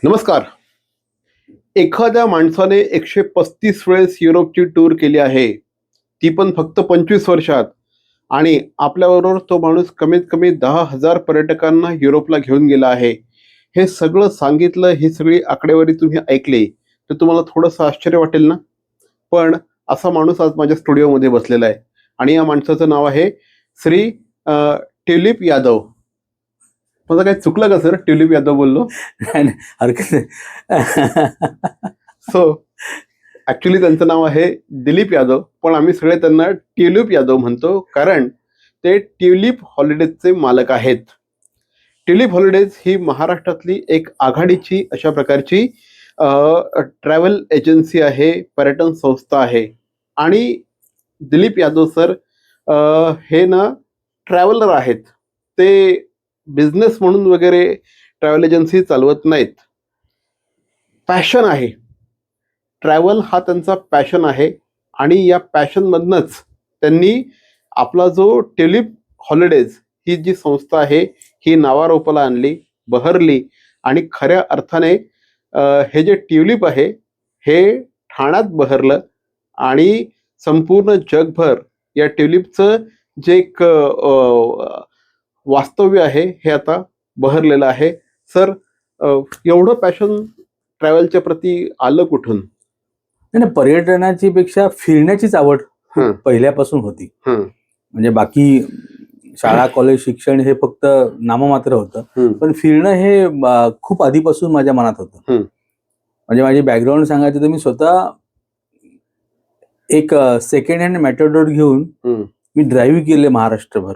नमस्कार. एखाद्या माणसाने 135 वेळेस युरोपची टूर केली आहे, ती पण फक्त 25 वर्षात. आणि आपल्याबरोबर तो माणूस कमीत कमी 10,000 पर्यटकांना युरोपला घेऊन गेला आहे. हे सगळं सांगितलं, ही सगळी आकडेवारी तुम्ही ऐकली, तर तुम्हाला थोडंसं आश्चर्य वाटेल ना? पण असा माणूस आज माझ्या स्टुडिओमध्ये बसलेला आहे आणि या माणसाचं नाव आहे श्री ट्युलिप यादव. माझं काही चुकलं का सर, ट्युलिप यादव बोललो? नाही नाही, हरकत नाही. सो ॲक्च्युली त्यांचं नाव आहे दिलीप यादव, पण आम्ही सगळे त्यांना ट्युलिप यादव म्हणतो, कारण ते ट्युलिप हॉलिडेजचे मालक आहेत. ट्युलिप हॉलिडेज ही महाराष्ट्रातली एक आघाडीची अशा प्रकारची ट्रॅव्हल एजन्सी आहे, पर्यटन संस्था आहे. आणि दिलीप यादव सर हे ना ट्रॅव्हलर आहेत. ते बिझनेस म्हणून वगैरे ट्रॅव्हल एजन्सी चालवत नाहीत. पॅशन आहे, ट्रॅव्हल हा त्यांचा पॅशन आहे. आणि या पॅशनमधनंच त्यांनी आपला जो ट्युलिप हॉलिडेज ही जी संस्था आहे ही नावारूपाला आणली, बहरली. आणि खऱ्या अर्थाने हे जे ट्युलिप आहे हे ठाण्यात बहरलं आणि संपूर्ण जगभर या ट्युलिपचं जे एक वास्तव्य आहे हे आता बहरलेलं आहे. सर, एवढं पॅशन ट्रॅव्हलच्या प्रती आलं कुठून? नाही, पर्यटनाची पेक्षा फिरण्याचीच आवड खूप पहिल्यापासून होती. म्हणजे बाकी शाळा कॉलेज शिक्षण हे फक्त नाममात्र होतं, पण फिरणं हे खूप आधीपासून माझ्या मनात होतं. म्हणजे माझी बॅकग्राऊंड सांगायचं तर मी स्वतः एक सेकंड हँड मॅटॅडोर घेऊन मी ड्राईव्ह केले महाराष्ट्रभर.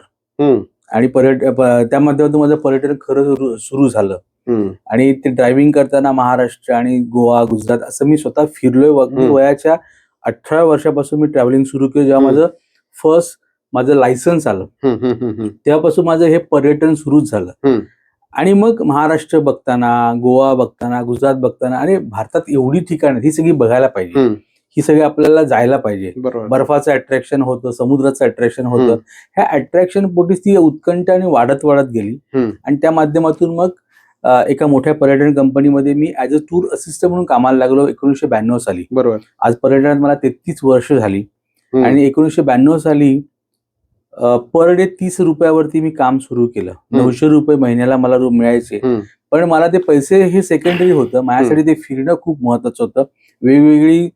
आणि त्या माध्यमातून माझं पर्यटन खरं सुरू झालं. आणि ते ड्रायव्हिंग करताना महाराष्ट्र आणि गोवा, गुजरात असं मी स्वतः फिरलोय. वयाच्या 18 वर्षापासून मी ट्रॅव्हलिंग सुरू केलं. जेव्हा माझं लायसन्स आलं तेव्हापासून माझं हे पर्यटन सुरूच झालं. आणि मग महाराष्ट्र बघताना, गोवा बघताना, गुजरात बघताना, आणि भारतात एवढी ठिकाणं ही सगळी बघायला पाहिजे, ही सगळी आपल्याला जायला पाहिजे. बर्फाचं अट्रॅक्शन होतं, समुद्राचं अट्रॅक्शन होतं. ह्या अट्रॅक्शन पोटीच ती उत्कंठ आणि वाढत गेली. आणि त्या माध्यमातून मग एका मोठ्या पर्यटन कंपनीमध्ये मी ऍज अ टूर असिस्टंट म्हणून कामाला लागलो 1992 साली. बरोबर. आज पर्यटनात मला 33 वर्ष झाली. आणि 1992 साली पर डे 30 रुपयावरती मी काम सुरू केलं. 900 रुपये महिन्याला मला रूम मिळायचे. पण मला ते पैसे हे सेकंडरी होतं. माझ्यासाठी ते फिरणं खूप महत्वाचं होतं. वेगवेगळी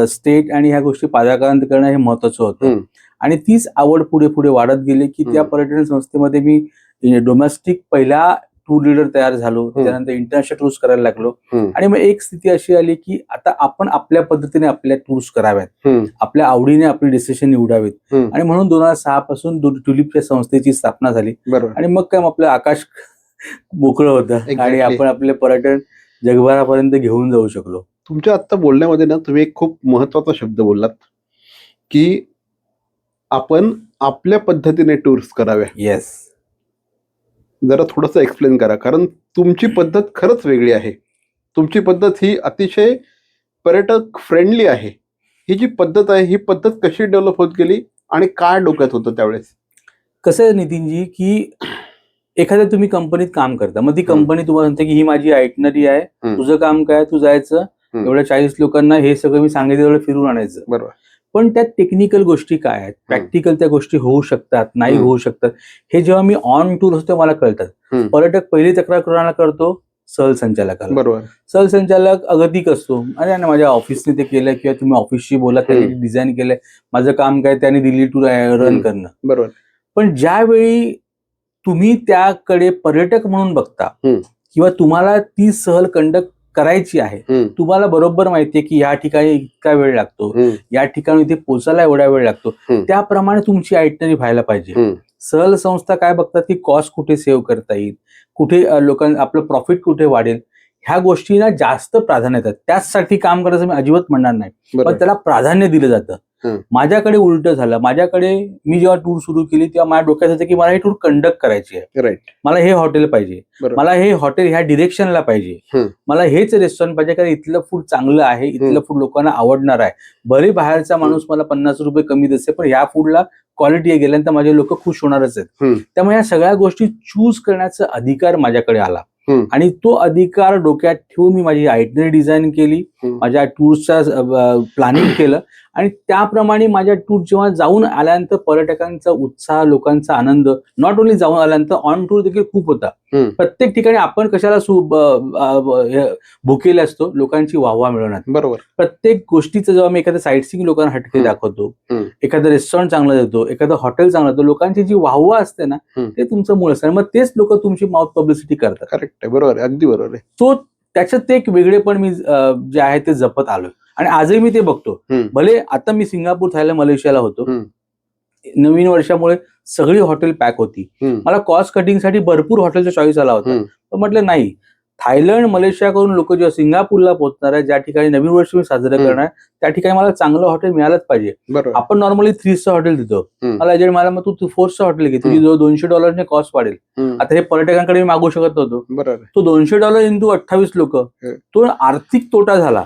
स्टेट आणि ह्या गोष्टी पादाक्रांत करणं हे महत्वाचं होतं. आणि तीच आवड पुढे पुढे वाढत गेली की त्या पर्यटन संस्थेमध्ये मी डोमेस्टिक पहिला टूर लीडर तयार झालो. त्यानंतर इंटरनॅशनल टूर्स करायला लागलो. आणि मग एक स्थिती अशी आली की आता आपण आपल्या पद्धतीने आपल्या टूर्स कराव्यात, आपल्या आवडीने आपली डेस्टिनेशन निवडावेत. आणि म्हणून 2006 पासून ट्युलिपच्या संस्थेची स्थापना झाली. आणि मग काय आपलं आकाश मोकळं होतं आणि आपण आपले पर्यटन जगभरापर्यंत घेऊन जाऊ शकलो. तुमच्या आत्ता बोलण्यामध्ये ना तुम्ही एक खूप महत्वाचा शब्द बोललात की आपण आपल्या पद्धतीने टूर्स कराव्या. येस. जरा थोडंसं एक्सप्लेन करा, कारण तुमची पद्धत खरंच वेगळी आहे. तुमची पद्धत ही अतिशय पर्यटक फ्रेंडली आहे. ही जी पद्धत आहे ही पद्धत कशी डेव्हलप होत गेली आणि काय डोक्यात होतं त्यावेळेस? कसं आहे नितीनजी की एखाद्या तुम्ही कंपनीत काम करता, मग ती कंपनी तुम्हाला म्हणते की ही माझी आयटनरी आहे, तुझं काम काय, तू जायचं एवढ्या 40 लोकांना हे सगळं मी सांगितलं एवढं फिरून आणायचं. बरोबर. पण त्यात टेक्निकल गोष्टी काय आहेत, प्रॅक्टिकल त्या गोष्टी होऊ शकतात, नाही होऊ शकतात, हे जेव्हा मी ऑन टूर असतो मला कळतात. पर्यटक पहिली तक्रार कोणाला करतो? सहसंचालकाला. बरोबर. सहसंचालक अगतिक असतो, अरे माझ्या ऑफिसने ते केलं, किंवा तुम्ही ऑफिसशी बोला, त्यांनी डिझाईन केलंय, माझं काम काय त्याने दिली टूर रन करणं. बरोबर. पण ज्यावेळी तुम्ही त्याकडे पर्यटक म्हणून बघता किंवा तुम्हाला ती सहल कंडक्ट करायची आहे, तुम्हाला बरोबर माहितीये की या ठिकाणी इतका वेळ लागतो, या ठिकाणी इथे पोचायला एवढा वेळ लागतो, त्याप्रमाणे तुमची आयटनरी व्हायला पाहिजे. सहल संस्था काय बघतात की कॉस्ट कुठे सेव्ह करता येईल, कुठे लोकांना आपलं प्रॉफिट कुठे वाढेल, ह्या गोष्टींना जास्त प्राधान्य देतात. त्याचसाठी काम करायचं मी अजिबात म्हणणार नाही, पण त्याला प्राधान्य दिलं जातं. माझ्याकडे उलट झालं. माझ्याकडे मी जेव्हा टूर सुरू केली तेव्हा माझ्या डोक्यात होतं की मला हे टूर कंडक्ट करायची आहे. राईट. मला हे हॉटेल पाहिजे, मला हे हॉटेल ह्या डिरेक्शनला पाहिजे, मला हेच रेस्टॉरंट पाहिजे, कारण इथलं फूड चांगलं आहे, इथलं फूड लोकांना आवडणार आहे. भले बाहेरचा माणूस मला 50 रुपये कमी देते, पण ह्या फूडला क्वालिटी गेल्यानंतर माझे लोक खुश होणारच आहेत. त्यामुळे या सगळ्या गोष्टी चूज करण्याचा अधिकार माझ्याकडे आला. हम्म. आणि तो अधिकार डोक्यात ठेवून मी माझी आयटनरी डिझाईन केली, माझ्या टूर्सचा प्लॅनिंग केलं आणि त्याप्रमाणे माझ्या टूर जेव्हा जाऊन आल्यानंतर पर्यटकांचा उत्साह, लोकांचा आनंद, नॉट ओन्ली जाऊन आल्यानंतर ऑन टूर देखील खूप होता. प्रत्येक ठिकाणी आपण कशाला भुकेले असतो, लोकांची वाहवा मिळवण्यात. बरोबर. प्रत्येक गोष्टीचं जेव्हा मी एखाद्या साईट सीइंग लोकांना हटके दाखवतो, एखादं रेस्टॉरंट चांगलं देतो, एखादं हॉटेल चांगलं देतो, लोकांची जी वाहवा असते ना, ते तुमचं मूळ असतं. मग तेच लोक तुमची माउथ पब्लिसिटी करतात. करेक्ट आहे, बरोबर आहे, अगदी बरोबर आहे. तो त्याच्यात ते एक वेगळेपण मी जे आहे ते जपत आलोय आणि आजही मी ते बघतो. भले आता मी सिंगापूर, थायलंड, मलेशियाला होतो, नवीन वर्षामुळे सगळी हॉटेल पॅक होती. मला कॉस्ट कटिंगसाठी भरपूर हॉटेलचा चॉईस आला होता, पण म्हटलं नाही, थायलंड, मलेशिया करून लोक जेव्हा सिंगापूरला पोहोचणार आहे, ज्या ठिकाणी नवीन वर्ष मी साजरं करणार, त्या ठिकाणी मला चांगलं हॉटेल मिळालंच पाहिजे. आपण नॉर्मली 3 स्टार हॉटेल देतो, मला एजंट मला मग तू 4 स्टार हॉटेल घे, तुझी $200 कॉस्ट वाढेल. आता हे पर्यटकांकडे मी मागू शकत नव्हतो. तो $200 इंटू 28 लोक, तो आर्थिक तोटा झाला.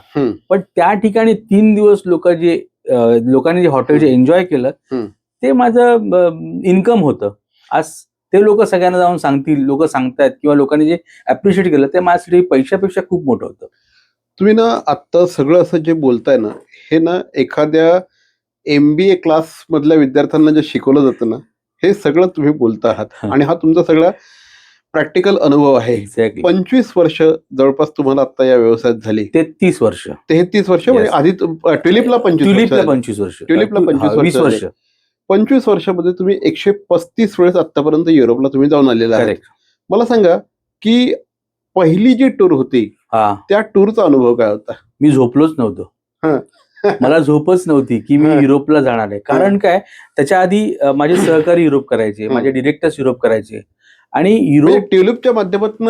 पण त्या ठिकाणी 3 दिवस लोकांनी जे हॉटेलचे एन्जॉय केलं, ते माझं इन्कम होतं. आज ते लोक सगळ्यांना जाऊन सांगतील, लोक सांगतायत किंवा लोकांनी जे अप्रिशिएट केलं ते माझ्यासाठी पैशापेक्षा खूप मोठं होतं. तुम्ही ना आता सगळं असं जे बोलताय ना, हे ना एखाद्या MBA क्लास मधल्या विद्यार्थ्यांना जे शिकवलं जातं ना, हे सगळं तुम्ही बोलता आहात आणि हा तुमचा सगळा प्रॅक्टिकल अनुभव आहे. एक्झॅक्टली. 25 वर्ष जवळपास तुम्हाला आता या व्यवसायात झाली. 33 वर्ष. 33 वर्ष म्हणजे आधी ट्युलिपला 25 वर्ष. ट्युलिपला 25 वर्ष. 25 वर्षामध्ये तुम्ही 135 वेळेस आतापर्यंत युरोपला तुम्ही जाऊन आलेला आहे. मला सांगा की पहिली जी टूर होती, त्या टूरचा अनुभव काय होता? मी झोपलोच नव्हतो. मला झोपच नव्हती की मी युरोपला जाणार आहे. कारण काय, त्याच्या आधी माझे सहकारी युरोप करायचे, माझे डिरेक्टर्स युरोप करायचे आणि युरोप ट्युलिपच्या माध्यमातून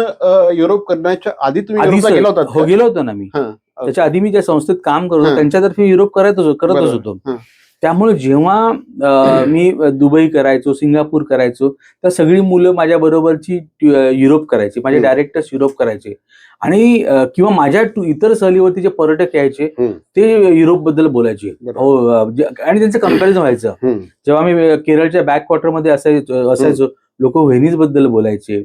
युरोप करण्याच्या आधी तुम्ही गेला होता? हो, गेलो होतो ना मी. त्याच्या आधी मी ज्या संस्थेत काम करत होतो त्यांच्यातर्फे युरोप करतच होतो. त्यामुळे जेव्हा मी दुबई करायचो, सिंगापूर करायचो, तर सगळी मुलं माझ्या बरोबरची युरोप करायची, माझे डायरेक्टर्स युरोप करायचे आणि किंवा माझ्या इतर सहलीवरती जे पर्यटक यायचे ते युरोप बद्दल बोलायचे. हो, आणि त्यांचं कम्पॅरिझन व्हायचं. जेव्हा मी केरळच्या बॅकवॉटर मध्ये असायचो, लोक व्हेनिस बद्दल बोलायचे,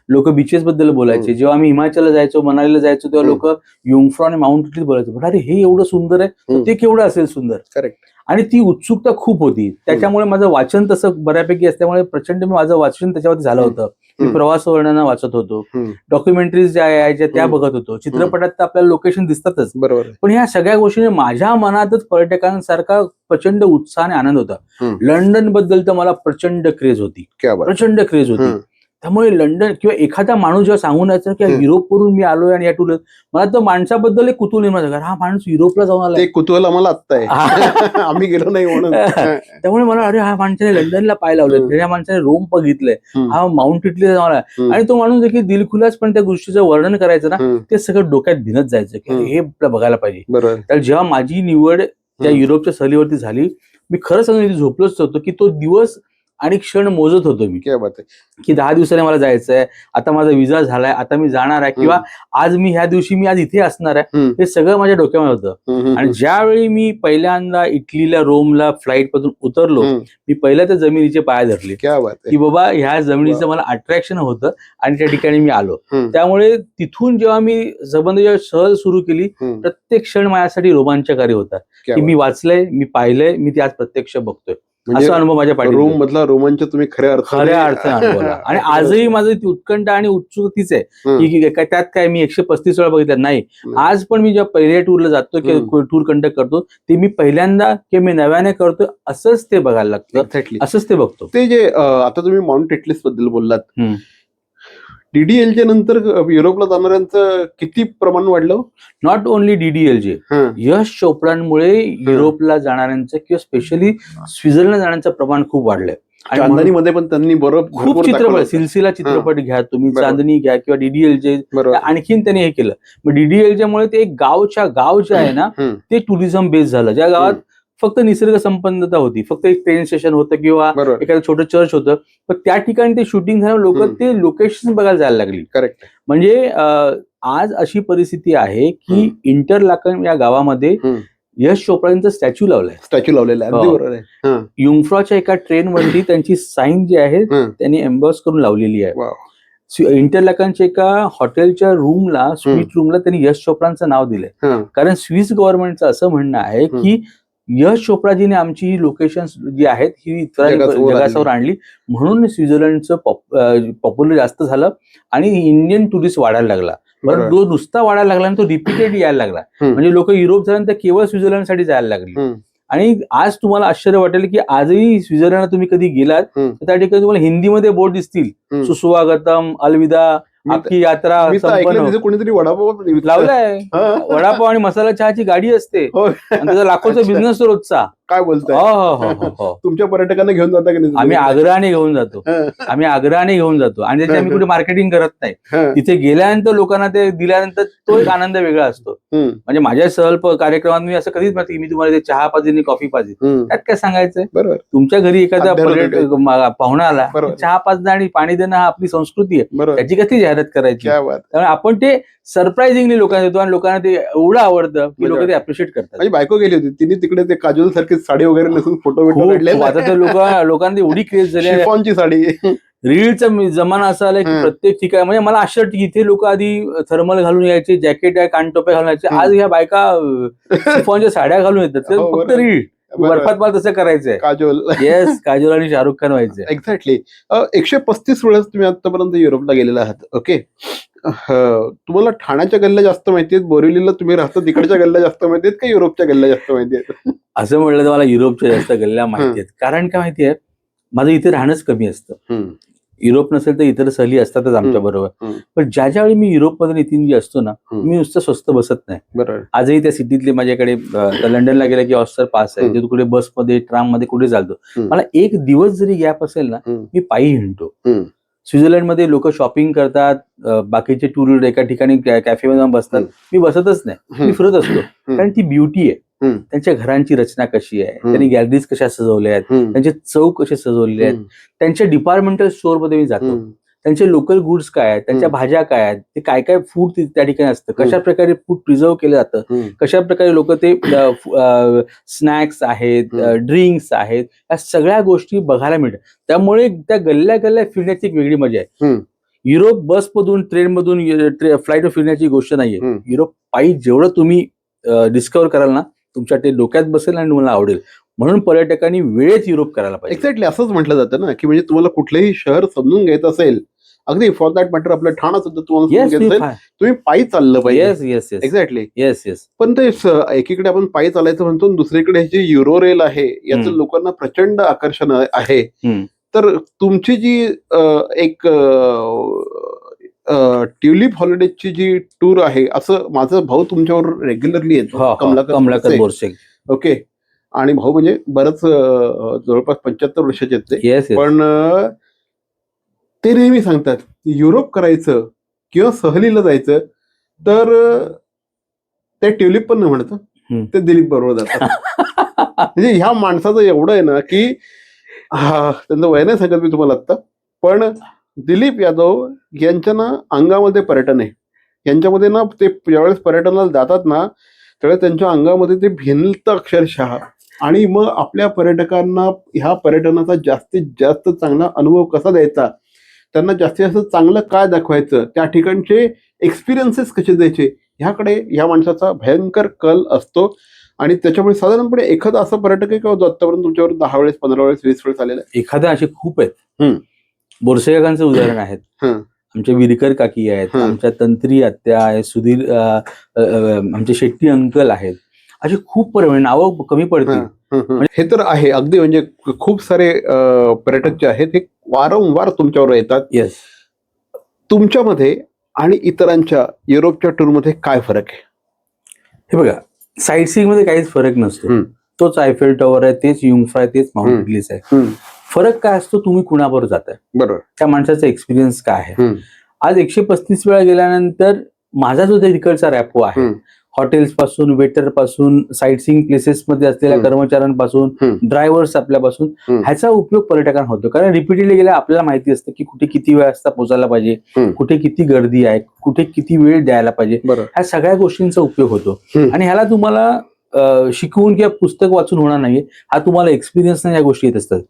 लोक बीचेस बद्दल बोलायचे. जेव्हा आम्ही हिमाचलला जायचो, मनालीला जायचो, तेव्हा लोक युंगफ्रॉ आणि माउंट इटली बोलायचे. अरे हे एवढं सुंदर आहे, ते केवढं असेल सुंदर. करेक्ट. आणि ती उत्सुकता खूप होती. त्याच्यामुळे माझं वाचन तसं बऱ्यापैकी असल्यामुळे प्रचंड माझं वाचन त्याच्यावरती झालं होतं. मी प्रवास वर्णन वाचत होतो, डॉक्युमेंटरीज ज्या यायच्या त्या बघत होतो. चित्रपटात तर आपल्याला लोकेशन दिसतातच, पण ह्या सगळ्या गोष्टीने माझ्या मनातच पर्यटकांसारखा प्रचंड उत्साह आणि आनंद होता. लंडन बद्दल तर मला प्रचंड क्रेज होती, प्रचंड क्रेज होती. त्यामुळे लंडन किंवा एखादा माणूस जेव्हा सांगून यायचं की युरोपवरून मी आलोय आणि या टूरला, मला तर माणसाबद्दल एक कुतूहल निर्माण झालं. हा माणूस युरोपला जाऊन आला, कुतूहल आम्हाला आत्ता आहे, आम्ही गेलो नाही म्हणून. त्यामुळे मला अरे हा माणसाने लंडनला पाय लावलं, या माणसाने रोम बघितलंय, हा माउंट इटलीला जाऊन आला. आणि तो माणूस देखील दिलखुलास पण त्या गोष्टीचं वर्णन करायचं ना, ते सगळं डोक्यात भिनत जायचं की हे बघायला पाहिजे. तर जेव्हा माझी निवड त्या युरोपच्या सहलीवरती झाली, मी खरं सांगून झोपलोच होतो की तो दिवस आणि क्षण मोजत होतो मी की 10 दिवसाने मला जायचंय, आता माझा विजा झालाय, आता मी जाणार आहे, किंवा आज इथे असणार आहे. हे सगळं माझ्या डोक्यामध्ये होतं. आणि ज्यावेळी मी पहिल्यांदा इटलीला, रोमला फ्लाईट मधून उतरलो, मी पहिल्या त्या जमिनीचे पाय धरले की बाबा ह्या जमिनीचं मला अट्रॅक्शन होतं आणि त्या ठिकाणी मी आलो. त्यामुळे तिथून जेव्हा मी सहल सुरू केली, प्रत्येक क्षण माझ्यासाठी रोमांचकारी होता की मी वाचलंय, मी पाहिलंय, मी ते आज प्रत्यक्ष बघतोय. असा अनुभव माझ्या पाठी. रोम मधला रोमांच तुम्ही खऱ्या अर्थाने अनुभवला. आणि आजही माझी ती उत्कंठा आणि उत्सुकतीच आहे की त्यात काय मी 135 वेळा बघितलं नाही. आज पण मी जेव्हा पहिल्या टूरला जातो किंवा टूर कंडक्ट करतो, ते मी पहिल्यांदा किंवा मी नव्याने करतो असंच ते बघायला लागतं, असंच ते बघतो. ते जे आता तुम्ही माउंट इटलीस बद्दल बोललात, DDLJ नंतर युरोपला जाणाऱ्यांचं किती प्रमाण वाढलं? नॉट ओन्ली DDLJ, यश चोपडांमुळे युरोपला जाणाऱ्यांचं किंवा स्पेशली स्वित्झर्लंड जाण्याचं प्रमाण खूप वाढलंय. चांदणीमध्ये पण त्यांनी खूप चित्रपट, सिलसिला चित्रपट घ्या तुम्ही, चांदणी घ्या किंवा DDLJ, आणखीन त्यांनी हे केलं. मग DDLJ मुळे ते एक गाव जे आहे ना, ते टुरिझम बेस झालं. ज्या गावात फक्त निसर्ग संपन्नता होती, फक्त एक ट्रेन स्टेशन होतं किंवा एखादं छोटं चर्च होतं, पण त्या ठिकाणी ते शूटिंग झालं, लोक ते लोकेशन बघायला जायला लागली. करेक्ट. म्हणजे आज अशी परिस्थिती आहे की इंटरलाकन या गावामध्ये यश चोपडांचं स्टॅच्यू लावलेलं आहे. युंगफ्रॉच्या एका ट्रेनवरती त्यांची साईन जी आहे त्यांनी एम्बॉस करून लावलेली आहे. इंटरलॅकनच्या एका हॉटेलच्या रूमला, स्वीट रूमला त्यांनी यश चोपडांचं नाव दिलंय. कारण स्विस गव्हर्नमेंटचं असं म्हणणं आहे की यश चोपडाजीने आमची ही लोकेशन जी आहेत ही जगासमोर आणली, म्हणून स्वित्झर्लंडचं पॉप्युलर जास्त झालं आणि इंडियन टुरिस्ट वाढायला लागला. पण तो नुसता वाढायला लागला आणि तो रिपीटेड यायला लागला. म्हणजे लोक युरोप झाल्यानंतर केवळ स्वित्झर्लंडसाठी जायला लागली. आणि आज तुम्हाला आश्चर्य वाटेल की आजही स्वित्झर्लंडला तुम्ही कधी गेलात तर त्या ठिकाणी तुम्हाला हिंदीमध्ये बोर्ड दिसतील, सुस्वागतम, अलविदा, आपकी यात्रा संपन्न. कोणीतरी वडापाव लावलाय, वडापाव आणि मसाला चहाची गाडी असते, त्याचा लाखोचा बिझनेस रोजचा. काय बोलताय? हो. तुमच्या पर्यटकांना घेऊन जाता की नाही? आम्ही आग्रहाने घेऊन जातो, आणि त्याची आम्ही कुठे मार्केटिंग करत नाही. तिथे गेल्यानंतर लोकांना ते दिल्यानंतर तो एक आनंद वेगळा असतो. म्हणजे माझ्या सहल कार्यक्रमात मी असं कधीच म्हणते की मी तुम्हाला ते चहा पाहिजे कॉफी पाहिजे, त्यात काय सांगायचंय. बरोबर. तुमच्या घरी एखादा पाहुणा आला, चहा पाजणं आणि पाणी देणं हा आपली संस्कृती आहे, त्याची कधी जाहिरात करायची. त्यामुळे आपण ते सरप्राइझिंगली लोकांना देतो आणि लोकांना ते एवढं आवडतं की लोक ते अप्रिशिएट करतात. माझी बायको गेली होती, तिने तिकडे ते काजोल सारखी साडी वगैरे नसून फोटो काढले. आता तर लोकांना एवढी क्रेज झाली, शिफॉनची साडी. रीलचा जमाना असा आलाय की प्रत्येक ठिकाणी, म्हणजे मला आश्चर्य की इथे लोक आधी थर्मल घालून यायचे, जॅकेट आहे, कानटोप्या घालून यायचे, आज ह्या बायका शिफॉनच्या साड्या घालून येतात. फक्त रील बर्फात मला तसं करायचंय. काजोल. येस, काजोल आणि शाहरुख खान व्हायचंय. एक्झॅक्टली. 135 वेळेस तुम्ही आतापर्यंत युरोपला गेलेला आहात. ओके. तुम्हाला ठाण्याच्या गल्ल्या जास्त माहिती आहेत, बोरिवलीला तुम्ही राहता तिकडच्या गल्ल्या जास्त माहिती आहेत का युरोपच्या गल्ल्या जास्त माहिती आहेत? असं म्हणलं तर मला युरोपच्या जास्त गल्ल्या माहिती आहेत. कारण काय माहितीये, माझं इथे राहणंच कमी असतं. युरोप नसेल तर इतर सहली असतातच आमच्या बरोबर. पण ज्यावेळी मी युरोपमध्ये नितीनजी असतो ना, मी नुसतं स्वस्त बसत नाही. बरोबर. आजही त्या सिटीतले माझ्याकडे लंडनला गेला की ऑस्टर पास आहे, जे कुठे बसमध्ये, ट्राम मध्ये कुठे चालतो. मला एक दिवस जरी गॅप असेल ना, मी पायी हिंडतो. स्वित्झर्लंडमध्ये लोक शॉपिंग करतात, बाकीचे टूरिस्ट एका ठिकाणी कॅफेमध्ये बसतात, मी बसतच नाही, मी फिरत असतो. कारण ती ब्युटी आहे. त्यांच्या घरांची रचना कशी आहे, त्यांनी गॅलरीज कशा सजवल्या आहेत, त्यांचे चौक कसे सजवलेले आहेत, त्यांच्या डिपार्टमेंटल स्टोअर मध्ये मी जातो, त्यांचे लोकल गुड्स काय आहेत, त्यांच्या भाज्या काय आहेत, ते काय काय फूड त्या ठिकाणी असतं, कशा प्रकारे फूड प्रिझर्व केलं जातं, कशा प्रकारे लोक ते स्नॅक्स आहेत, ड्रिंक्स आहेत, या सगळ्या गोष्टी बघायला मिळतात. त्यामुळे त्या गल्ल्या गल्ल्या फिरण्याची एक वेगळी मजा आहे. युरोप बसमधून, ट्रेनमधून, फ्लाईट फिरण्याची गोष्ट नाहीये. युरोप पायी जेवढं तुम्ही डिस्कवर कराल ना, तुमच्या ते डोक्यात बसेल आणि तुम्हाला आवडेल. म्हणून पर्यटकांनी वेळेत युरोप करायला पाहिजे. एक्झॅक्टली. असंच म्हटलं जातं ना की म्हणजे तुम्हाला कुठलंही शहर समजून घ्यायचं असेल, अगदी फॉर दॅट मॅटर आपलं ठाणा सुद्धा तुम्हाला समजून घ्यायचं असेल, तुम्ही पायी चाललं पाहिजे. एक्झॅक्टली. येस. पण ते एकीकडे आपण पायी चालायचं म्हणतो, दुसरीकडे जे युरो रेल आहे याचं लोकांना प्रचंड आकर्षण आहे. तर तुमची जी एक ट्युलिप हॉलिडेजची जी टूर आहे, असं माझा भाऊ तुमच्यावर रेग्युलरली येतो, कमलाकर बोरसे. ओके. आणि भाऊ म्हणजे बरंच जवळपास 75 वर्षाचे आहेत ते. पण ते नेहमी सांगतात युरोप करायचं किंवा सहलीला जायचं तर ते ट्युलिप पण नाही म्हणत, ते दिलीप बरोबर जातात. म्हणजे ह्या माणसाचं एवढं आहे ना की त्यांचं वय नाही सांगत मी तुम्हाला आता, पण दिलीप यादव यांच्या ना अंगामध्ये पर्यटन आहे. यांच्यामध्ये ना ते ज्यावेळेस पर्यटनाला जातात ना, त्यावेळेस त्यांच्या अंगामध्ये ते भिनतं अक्षरशः. आणि मग आपल्या पर्यटकांना ह्या पर्यटनाचा जास्तीत जास्त चांगला अनुभव कसा द्यायचा, त्यांना जास्तीत जास्त चांगलं काय दाखवायचं, त्या ठिकाणचे एक्सपिरियन्सेस कसे द्यायचे, ह्याकडे ह्या माणसाचा भयंकर कल असतो. आणि त्याच्यामुळे साधारणपणे एखादा असं पर्यटक आहे का आतापर्यंत तुमच्यावर 10 वेळेस, 15 वेळेस, 20 वेळेस आलेला आहे? एखाद्या असे खूप आहेत. बोरसे काकांचं उदाहरण आहेत, आमच्या विरकर काकी आहेत, आमच्या तंत्री आत्या आहेत, सुधीर आमचे शेट्टी अंकल आहेत. असे खूप नावं कमी पडतील. हे तर आहे अगदी. म्हणजे खूप सारे पर्यटक जे आहेत हे वारंवार तुमच्यावर येतात. येस. तुमच्यामध्ये आणि इतरांच्या युरोपच्या टूरमध्ये काय फरक आहे? हे बघा, साईट सीइंग मध्ये काहीच फरक नसतो. तोच आयफेल टॉवर आहे, तेच युंगफ्राय, तेच माउंट इटलीस आहे. फरक काय असतो, तुम्ही कुणाबरोबर जाताय, बरोबर, त्या माणसाचा एक्सपिरियन्स काय आहे. आज 135 वेळा गेल्यानंतर माझा जो तिकडचा रॅपो आहे, हॉटेल्स पासून, वेटर पासून, साईट सीइंग प्लेसेस मध्ये असलेल्या कर्मचाऱ्यांपासून, ड्रायव्हर्स आपल्यापासून, ह्याचा उपयोग पर्यटकांना होतो. कारण रिपीटेडली गेल्या आपल्याला माहिती असतं की कुठे किती वेळ वाजता पोहोचायला पाहिजे, कुठे किती गर्दी आहे, कुठे किती वेळ द्यायला पाहिजे, ह्या सगळ्या गोष्टींचा उपयोग होतो. आणि ह्याला तुम्हाला शिकवून किंवा पुस्तक वाचून होणार नाहीये. हा तुम्हाला एक्सपिरियन्स नाही, या गोष्टी येत असतात.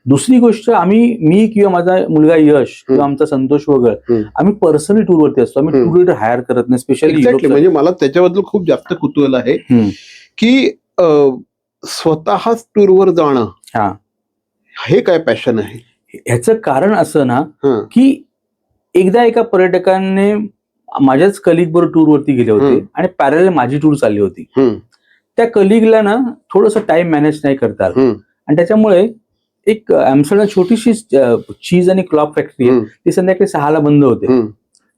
दुसरी गोष्ट, मी किंवा माझा मुलगा यश किंवा आमचा संतोष वगैरे आम्ही पर्सनली टूरवरती असतो. आम्ही टूर लीडर हायर करत नाही, स्पेशली. म्हणजे मला त्याच्याबद्दल खूप जास्त कुतूहल आहे की स्वतःच टूरवर जाणं हे काय पॅशन आहे. ह्याचं कारण असं ना की एकदा एका पर्यटकाने माझ्याच कलिग बरोबर टूरवरती गेले होते आणि पॅरलल माझी टूर चालली होती. त्या कलिगला ना थोडंसं टाइम मॅनेज नाही करता आलं आणि त्याच्यामुळे एक ॲम्स्टरडॅम छोटीशी चीज आणि क्लॉक फॅक्टरी आहे, ती संध्याकाळी 6ला बंद होते.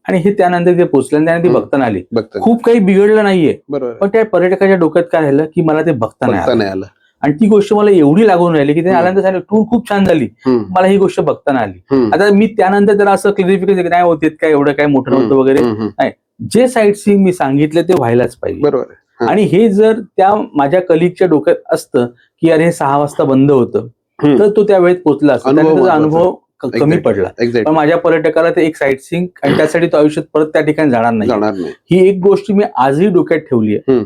आणि हे त्यानंतर ते पोहोचलं, त्यानंतर ती बघता आली. खूप काही बिघडलं नाहीये, पण त्या पर्यटकाच्या डोक्यात काय राहिलं की मला ते बघता नाही आलं. आणि ती गोष्ट मला एवढी लागून राहिली की ते आल्यानंतर सांगितलं टूर खूप छान झाली, मला ही गोष्ट बघता नाही आली. आता मी त्यानंतर त्याला असं क्लिअरिफिकेशन नाही होते काय एवढं काय मोठं नव्हतं वगैरे नाही. जे साईट सीइंग मी सांगितलं ते व्हायलाच पाहिजे. बरोबर. आणि हे जर त्या माझ्या कलिगच्या डोक्यात असतं की अरे 6 वाजता बंद होतं, तर तो त्या वेळेत पोहोचला असता, त्याचा अनुभव कमी पडला. पण माझ्या पर्यटकाला ते एक साईट सीइंग आणि त्यासाठी तो आयुष्यात परत त्या ठिकाणी जाणार नाही. ही एक गोष्ट मी आजही डोक्यात ठेवली आहे.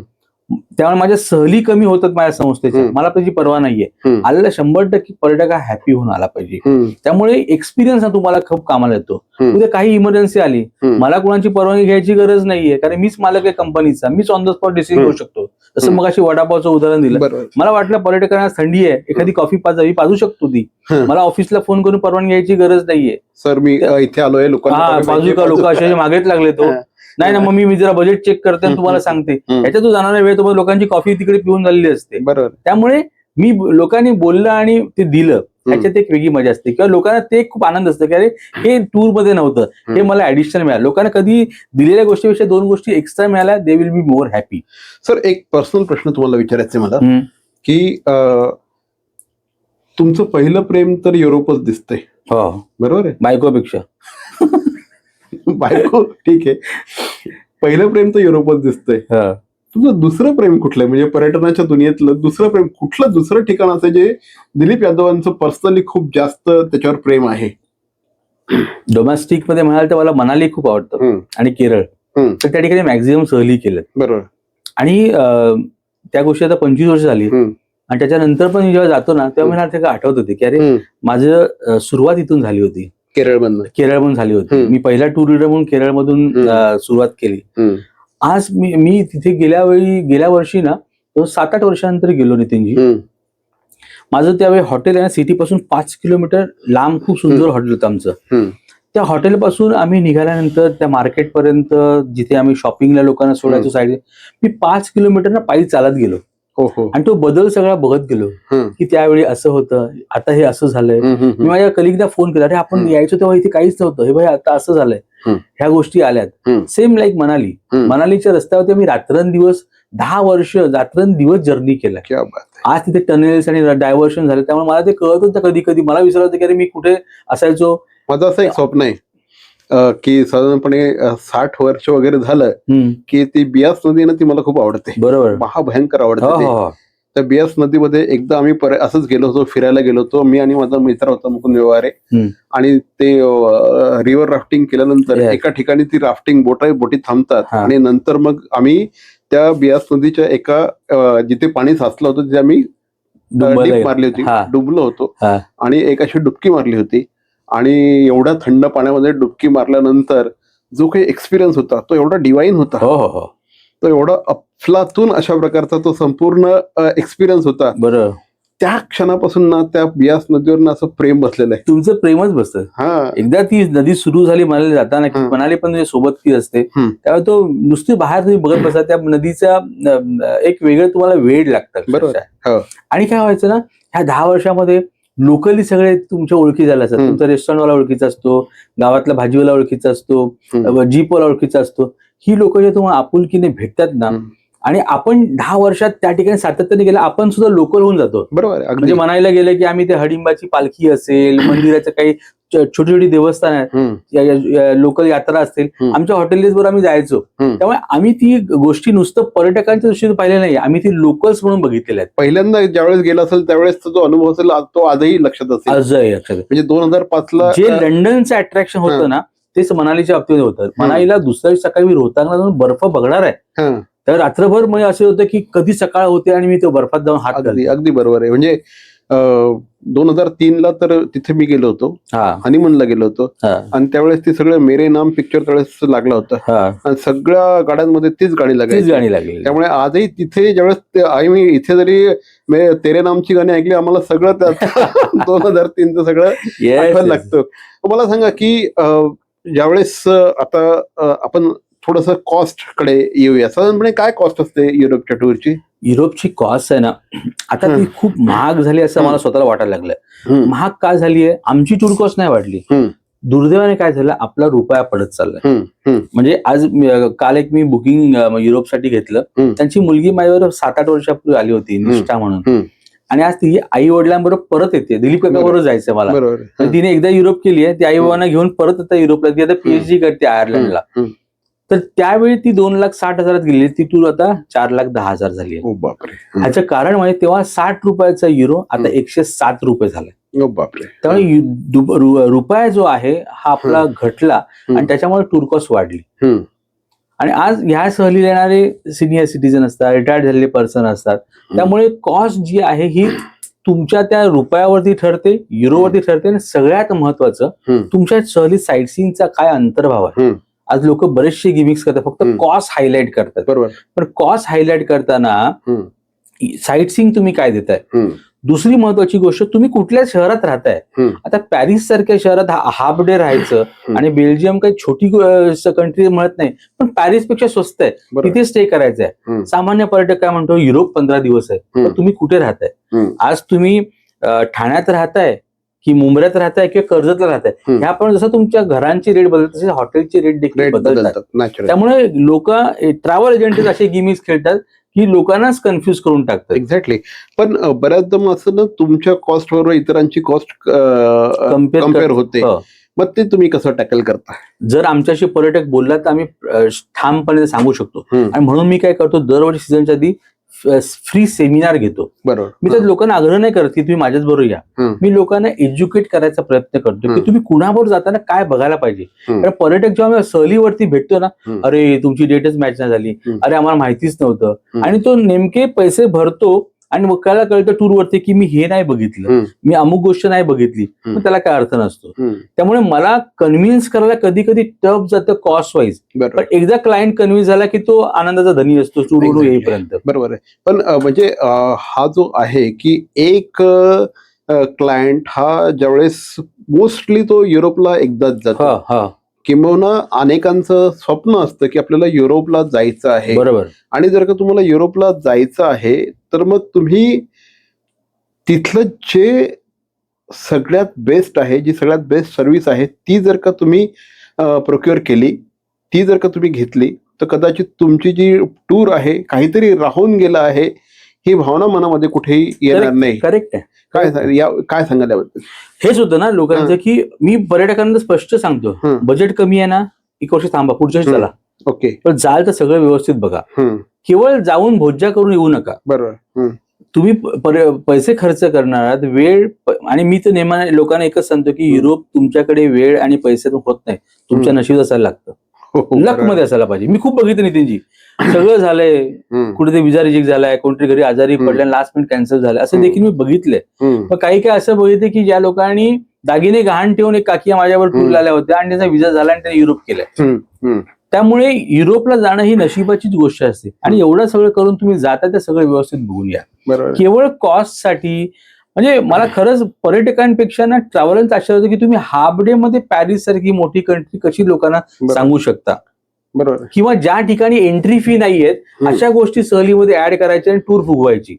त्यामुळे माझ्या सहली कमी होतात माझ्या संस्थेच्या, मला त्याची पर्वा नाहीये. आलेला 100% पर्यटक हा हॅपी होऊन आला पाहिजे. त्यामुळे एक्सपिरियन्स हा तुम्हाला खूप कामाला येतो. उद्या काही इमर्जन्सी आली, मला कोणाची परवानगी घ्यायची गरज नाहीये, कारण मीच मालक आहे कंपनीचा, मीच ऑन द स्पॉट डिसिजन घेऊ शकतो. जसं मग अशी वडापावचं उदाहरण दिलं. मला वाटलं पर्यटकांना थंडी आहे, एखादी कॉफी पाजू शकतो ती, मला ऑफिसला फोन करून परवानगी घ्यायची गरज नाहीये. सर मी इथे आलोय, लोक अशा मागेच लागले तो नाही ना, मग मी जरा बजेट चेक करते आणि तुम्हाला सांगते. ह्याच्यात जाणारा वेळ तुम्हाला लोकांची कॉफी तिकडे पिऊन झालेली असते. त्यामुळे मी लोकांनी बोललं आणि ते दिलं, ह्याच्यात एक वेगळी मजा असते. किंवा लोकांना ते खूप आनंद असतो की अरे हे टूर मध्ये नव्हतं, हे मला ऍडिशनल मिळालं. लोकांना कधी दिलेल्या गोष्टीपेक्षा 2 गोष्टी एक्स्ट्रा मिळाल्या, they will be more happy. Sir एक पर्सनल प्रश्न तुम्हाला विचारायचा मला की तुमचं पहिलं प्रेम तर युरोपच दिसतंय. हो बरोबर आहे, बायकोपेक्षा. बायको ठीक आहे, पहिलं प्रेम तर युरोपच दिसतंय. तुझं दुसरं प्रेम कुठलं, म्हणजे पर्यटनाच्या दुनियेतलं दुसरं प्रेम कुठलं, दुसरं ठिकाण असं जे दिलीप यादवांचं पर्सनली खूप जास्त त्याच्यावर प्रेम आहे? डोमेस्टिक मध्ये म्हणाल तर मला मनाली खूप आवडतं आणि केरळ. तर त्या ठिकाणी मॅक्झिमम सहली केलं. बरोबर. आणि त्या गोष्टी आता 25 वर्ष झाली आणि त्याच्यानंतर पण जेव्हा जातो ना तेव्हा मला ते आठवत होते की अरे माझं सुरुवात इथून झाली होती, केरळमधून झाली होती. मी पहिला टूर लीडर म्हणून केरळमधून सुरुवात केली. आज मी तिथे गेल्या वर्षी ना 7-8 वर्षानंतर गेलो नितीनजी. माझं त्यावेळी हॉटेल आहे ना, सिटी पासून 5 किलोमीटर लांब खूप सुंदर हॉटेल होतं आमचं. त्या हॉटेलपासून आम्ही निघाल्यानंतर त्या मार्केटपर्यंत जिथे आम्ही शॉपिंगला लोकांना सोडायचो साईड, मी 5 किलोमीटर ना पायी चालत गेलो. आणि तो बदल सगळा बघत गेलो की त्यावेळी असं होतं, आता हे असं झालंय. मी माझ्या कलिगला फोन केला, अरे आपण यायचो तेव्हा इथे काहीच नव्हतं, हे भाई आता असं झालंय, ह्या गोष्टी आल्यात. सेम लाईक मनालीच्या रस्त्यावरती आम्ही रात्रंदिवस 10 वर्ष रात्रंदिवस जर्नी केला. आज तिथे टनेल्स आणि डायव्हर्शन झाले, त्यामुळे मला ते कळत होतं कधी कधी, मला विचारलं होतं की अरे मी कुठे असायचो. माझं असं एक स्वप्न आहे की साधारणपणे 60 वर्ष वगैरे झालं की ती बियास नदी ना ती मला खूप आवडते. बरोबर, महाभयंकर आवडते. त्या बियास नदीमध्ये एकदा आम्ही असंच गेलो होतो, फिरायला गेलो होतो, मी आणि माझा मित्र होता मुकुंद व्यवहारे. आणि ते रिव्हर राफ्टिंग केल्यानंतर एका ठिकाणी ती राफ्टिंग बोटी थांबतात आणि नंतर मग आम्ही त्या बियास नदीच्या एका जिथे पाणी साचलं होतं तिथे आम्ही डीप मारली होती, डुबलो होतो आणि एक अशी डुबकी मारली होती. आणि एवढ्या थंड पाण्यामध्ये डुबकी मारल्यानंतर जो काही एक्सपिरियन्स होता तो एवढा डिवाईन होता, तो एवढा अफलातून अशा प्रकारचा तो संपूर्ण एक्सपिरियन्स होता. बरं, त्या क्षणापासून ना त्या बियास नदीवर असं प्रेम बसलेलं आहे. तुमचं प्रेमच बसतं. एकदा ती नदी सुरू झाली म्हणाली जाताना की म्हणाली पण तुझ्या सोबत ती असते, त्यावेळी तो नुसती बाहेर तुम्ही बघत बसा, त्या नदीचा एक वेगळं तुम्हाला वेळ लागतं. बरोबर. आणि काय व्हायचं ना, ह्या 10 वर्षामध्ये लोकली सगळे तुमच्या ओळखी झाले असतात. तुमचा रेस्टॉरंटवाला ओळखीचा असतो, गावातला भाजीवाला ओळखीचा असतो, जीपवाला ओळखीचा असतो. ही लोक जे तुम्हाला आपुलकीने भेटतात ना, आणि आपण 10 वर्षात त्या ठिकाणी सातत्याने गेला, आपण सुद्धा लोकल होऊन जातो. बरोबर. म्हणजे म्हणायला गेलं की आम्ही ते हडिंबाची पालखी असेल, मंदिराचं काही छोटी छोटी देवस्थान आहेत, लोकल यात्रा असतील, आमच्या हॉटेल्स वर आम्ही जायचो. त्यामुळे आम्ही ती गोष्टी नुसतं पर्यटकांच्या दृष्टीने पाहिल्या नाही, आम्ही ती लोकल्स म्हणून बघितलेल्या आहेत. पहिल्यांदा ज्यावेळेस गेला असेल त्यावेळेस जो अनुभव असेल तो आजही लक्षात असेल. आजही लक्षात. म्हणजे 2005ला जे लंडनचं अट्रॅक्शन होतं ना, तेच मनालीच्या बाबतीत होतं. मनालीला दुसऱ्या सकाळी मी रोहतांगला जाऊन बर्फ बघणार आहे, तर रात्रभर म्हणजे असं होतं की कधी सकाळ होते आणि मी तो बर्फात जाऊन हात अगदी घालतो. अगदी बरोबर आहे. म्हणजे 2003 तर तिथे मी गेलो होतो, हा हनीमूनला गेलो होतो, हा आणि त्यावेळेस ती सगळं मेरे नाम पिक्चर त्यावेळेस लागला होता, हा आणि सगळ्या गाड्यांमध्ये तीच गाणी तीच लागायची. गाणी लागली. त्यामुळे आजही तिथे ज्यावेळेस मी इथे जरी तेरे नामची गाणी ऐकली, आम्हाला सगळं त्यात 2003चं सगळं आठवायला लागतं. मला सांगा की ज्यावेळेस आता आपण थोडस कॉस्ट कडे येऊया. साधारणपणे काय कॉस्ट असते युरोपच्या टूरची? युरोपची कॉस्ट आहे ना, आता ती खूप महाग झाली असं मला स्वतःला वाटायला लागलंय. महाग का झाली आहे? आमची टूर कॉस्ट नाही वाढली. दुर्दैवाने काय झालं, आपला रुपया पडत चाललाय. म्हणजे आज काल एक मी बुकिंग युरोपसाठी घेतलं. त्यांची मुलगी माझ्यावर 7-8 वर्षापूर्वी आली होती, निष्ठा म्हणून, आणि आज ती आई वडिलांबरोबर परत येते. दिलीप काकाबरोबर जायचं मला. तिने एकदा युरोप केली आहे, ती आई बाबांना घेऊन परत आता युरोपला, ती आता PhD करते आयर्लंडला. तर त्यावेळी ती 2,60,000 गेली, ती टूर आता 4,10,000 झाली आहे. ह्याचं कारण म्हणजे तेव्हा 60 रुपयाचा युरो आता 107 रुपये झालाय. त्यामुळे रुपया जो आहे हा आपला घटला आणि त्याच्यामुळे टूर कॉस्ट वाढली. आणि आज ह्या सहलीला येणारे सिनियर सिटीजन असतात, रिटायर्ड झालेले पर्सन असतात. त्यामुळे कॉस्ट जी आहे ही तुमच्या त्या रुपयावरती ठरते, युरोवरती ठरते, आणि सगळ्यात महत्वाचं तुमच्या सहलीत साईटसीइंगचा काय अंतर्भाव आहे. आज लोक बरेचसे गिमिक्स करतात, फक्त कॉस्ट हायलाइट करतात. बरोबर. पण कॉस्ट हायलाइट करताना साईटसीइंग तुम्ही काय देताय. दुसरी महत्वाची गोष्ट, तुम्ही कुठल्या शहरात राहताय. आता पॅरिस सारख्या शहरात हाफ डे राहायचं, आणि बेल्जियम काही छोटी कंट्री म्हणत नाही, पण पॅरिस पेक्षा स्वस्त आहे, तिथे स्टे करायचं आहे. सामान्य पर्यटक काय म्हणतो, युरोप 15 दिवस आहे, तर तुम्ही कुठे राहताय. आज तुम्ही ठाण्यात राहताय की मुंबईत राहताय किंवा कर्जतला राहताय, ह्या पण जसं तुमच्या घरांची रेट बदलतात तसे हॉटेलचे रेट देखील बदलतात. त्यामुळे लोक ट्रॅव्हल एजंट असे गिमिक्स खेळतात की लोकांनाच कन्फ्युज करून टाकतात. एक्झॅक्टली. पण बऱ्याचदा मग असं ना, तुमच्या कॉस्ट बरोबर इतरांची कॉस्ट कम्पेअर होते, मग ते तुम्ही कसं टॅकल करता? जर आमच्याशी पर्यटक बोलला तर आम्ही ठामपणे सांगू शकतो. आणि म्हणून मी काय करतो, दरवर्षी सीझनच्या आधी फ्री सेमिनार घेतो. बरोबर. मी तर लोकांना आग्रह नाही करत की तुम्ही माझ्याच बरोबर या. मी लोकांना एज्युकेट करायचा प्रयत्न करतो की तुम्ही कुणाबरोबर जाताना काय बघायला पाहिजे. कारण पर्यटक जेव्हा सहलीवरती भेटतो ना, अरे तुमची डेटच मॅच नाही झाली, अरे आम्हाला माहितीच नव्हतं, आणि तो नेमके पैसे भरतो आणि मग त्याला कळतं टूरवरती की मी हे नाही बघितलं, मी अमुक गोष्ट नाही बघितली, मग त्याला काय अर्थ नसतो. त्यामुळे मला कन्व्हिन्स करायला कधी कधी टफ जातं कॉस्ट वाईज. पण एकदा क्लायंट कन्व्हिन्स झाला की तो आनंदाचा धनी असतो टूरवरून येईपर्यंत. बरोबर आहे. पण म्हणजे हा जो आहे की एक क्लायंट हा ज्यावेळेस मोस्टली तो युरोपला एकदाच जातो, किंबहुना अनेकांचं स्वप्न असतं की आपल्याला युरोपला जायचं आहे. बरोबर. आणि जर का तुम्हाला युरोपला जायचं आहे तर मग तुम्ही तिथलं जे सगळ्यात बेस्ट आहे, जी सगळ्यात बेस्ट सर्व्हिस आहे, ती जर का तुम्ही प्रोक्युअर केली, ती जर का तुम्ही घेतली, तर कदाचित तुमची जी टूर आहे काहीतरी राहून गेलं आहे ही भावना मनामध्ये कुठेही येणार नाही. करेक्ट आहे. काय सांगाल याबद्दल? हेच होतं ना लोकांचं की मी पर्यटकांना स्पष्ट सांगतो, बजेट कमी आहे ना, 1 वर्ष थांबा, पुढच्या वर्षी चला. ओके. पण जाल तर सगळं व्यवस्थित बघा, केवळ जाऊन भोज्जा करून येऊ नका. बरोबर. तुम्ही पैसे खर्च करणार आहात, वेळ, आणि मी तर नेहमी लोकांना एकच सांगतो की युरोप तुमच्याकडे वेळ आणि पैसे होत नाही, तुमच्या नशीब असायला लागतं, लक मध्ये असायला पाहिजे. मी खूप बघितलं नितीनजी, सगळं झालंय, कुठेतरी विजा रिजेक्ट झालाय, कोणतरी घरी आजारी पडल्या, लास्ट मिनिट कॅन्सल झालं, असं देखील मी बघितलंय. मग काही असं बघितलं की ज्या लोकांनी दागिने गहाण ठेवून, एक काकी माझ्यावर टूर आल्या होत्या आणि त्यांचा विजा झाला आणि त्यांनी युरोप केलाय. त्यामुळे युरोपला जाणं ही नशिबाचीच गोष्ट असते. आणि एवढं सगळं करून तुम्ही जाता ते सगळं व्यवस्थित बघून या. केवळ कॉस्ट साठी म्हणजे मला खरंच पर्यटकांपेक्षा ना ट्रॅव्हलर्स आश्चर्य होतं की तुम्ही हाफ डे मध्ये पॅरिस सारखी मोठी कंट्री कशी लोकांना सांगू शकता. बरोबर. किंवा ज्या ठिकाणी एंट्री फी नाहीयेत अशा गोष्टी सहलीमध्ये ऍड करायच्या आणि टूर फुगवायची.